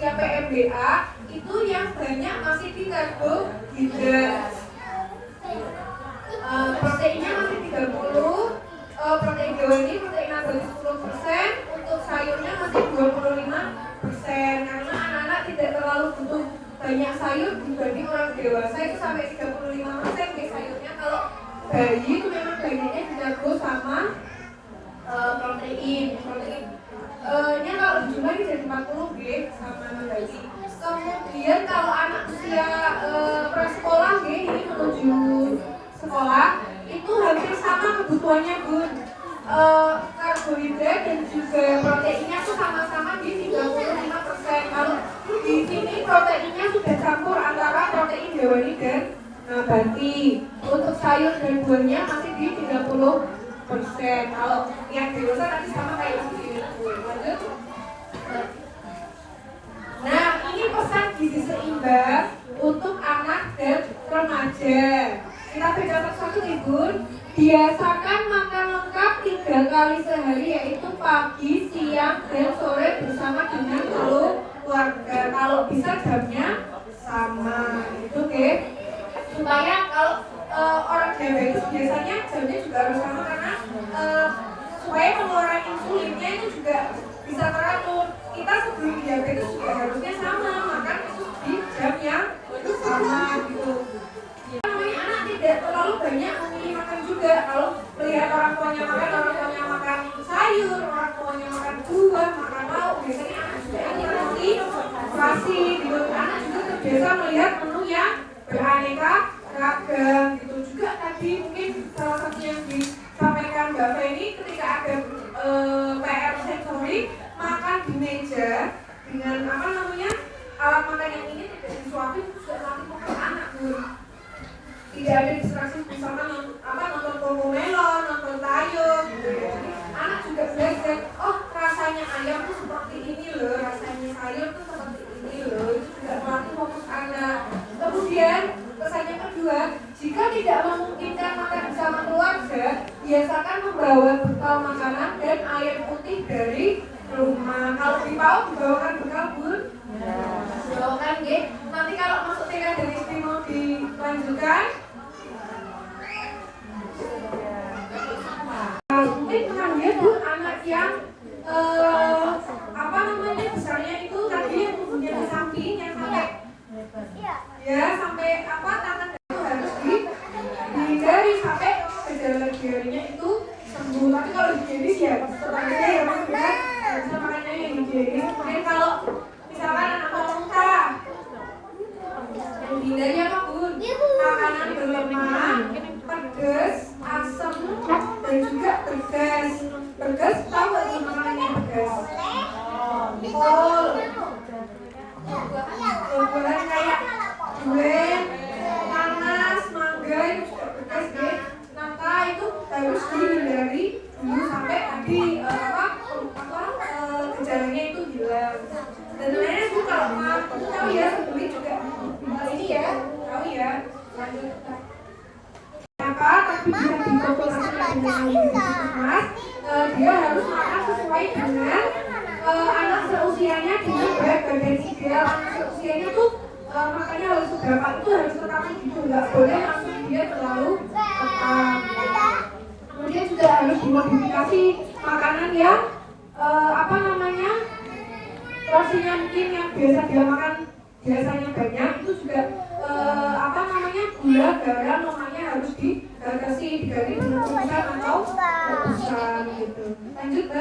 usia PMBA itu yang banyak masih di karbohidrat. Proteinnya masih 30, protein hewani, protein nabati 10%, untuk sayurnya masih 25%. Karena anak-anak tidak terlalu butuh banyak sayur dibanding orang dewasa, itu sampai 35% sayurnya. Kalau bayi itu memang banyaknya dijago sama protein nya kalau dijumlahin jadi 40 G sama bayi. Kemudian kalau anak usia prasekolah G ini menuju sekolah itu hampir sama kebutuhannya Bun. Karbohidrat dan juga proteinnya tuh sama-sama di 35%. Kalau di sini proteinnya sudah campur antara protein hewani dan nabati. Untuk sayur dan buahnya masih di 30%. Kalau yang dewasa tadi sama kayak di sini. Lanjut. Nah, ini pesan gizi seimbang untuk anak dan remaja. Kita baca satu-satu Ibu. Biasakan makan lengkap 3 kali sehari, yaitu pagi, siang, dan sore bersama dengan keluarga. Kalau bisa jamnya sama, itu oke. Supaya kalau orang diabetes biasanya jamnya juga harus sama karena supaya pengeluaran insulinnya itu juga bisa teratur. Kita sebelum diabetes juga harusnya sama, makan itu di jam yang sama gitu. Anak tidak terlalu banyak memilih makan juga. Kalau melihat orang tuanya makan sayur, orang tuanya makan buah, makan lauk, biasanya anak juga ingin motivasi gitu. Anak juga terbiasa melihat menu yang beraneka ragam gitu. Juga tadi mungkin salah satu yang disampaikan Mbak Feni ketika ada PR sensory, makan di meja dengan alat makan yang ini tidak disuapin, itu juga nanti makan anak Bun. Tidak ada distraksi bersama nonton Cocomelon, nonton Tayo gitu ya. Jadi anak juga belajar, oh rasanya ayam tuh seperti ini loh, rasanya sayur tuh seperti ini loh. Itu juga melatih fokus anak. Kemudian pesan yang kedua, jika tidak memungkinkan makan bersama keluarga, biasakan membawa bekal makanan dan air putih dari rumah. Kalau di PAUD dibawakan bekal Bun? Dibawakan G. Nanti kalau masuk TK dan SD mau dilanjutkan, mungkin pernah lihat Bu anak yang besarnya itu tadi yang tubuhnya di samping yang sampai sampai tangan itu harus dihindari sampai gejala diarenya itu sembuh. Tapi kalau higienis ya sebenarnya ya benar bisa makannya yang higienis. Kemudian kalau misalkan anak mau muntah, yang dihindari apa Bun? Makanan berlemak, pedas, asam, dan juga bergas. Bergas tahu nggak tuh makanan yang bergas? Kol, buah-buahan kayak durian, nanas, mangga itu juga bergas deh. Nangka itu harus dihindari dulu sampai tadi gejalanya itu hilang. Dan sebenarnya Bu kalau mau tahu ya sebelum juga ini ya tahu ya. Lanjut. Tapi bisa dikonsultasikan dengan Mas. Dia harus makan sesuai dengan anak seusianya dengan berat badan ideal. Anak seusianya tuh makannya harus seberapa itu harus tetap gitu, nggak boleh langsung dia terlalu tetap. Kemudian juga harus dimodifikasi makanan yang porsinya mungkin yang biasa dia makan biasanya banyak itu juga gula, garam, lemaknya harus dibatasi, diganti dengan rebusan atau rebusan gitu. Lanjut.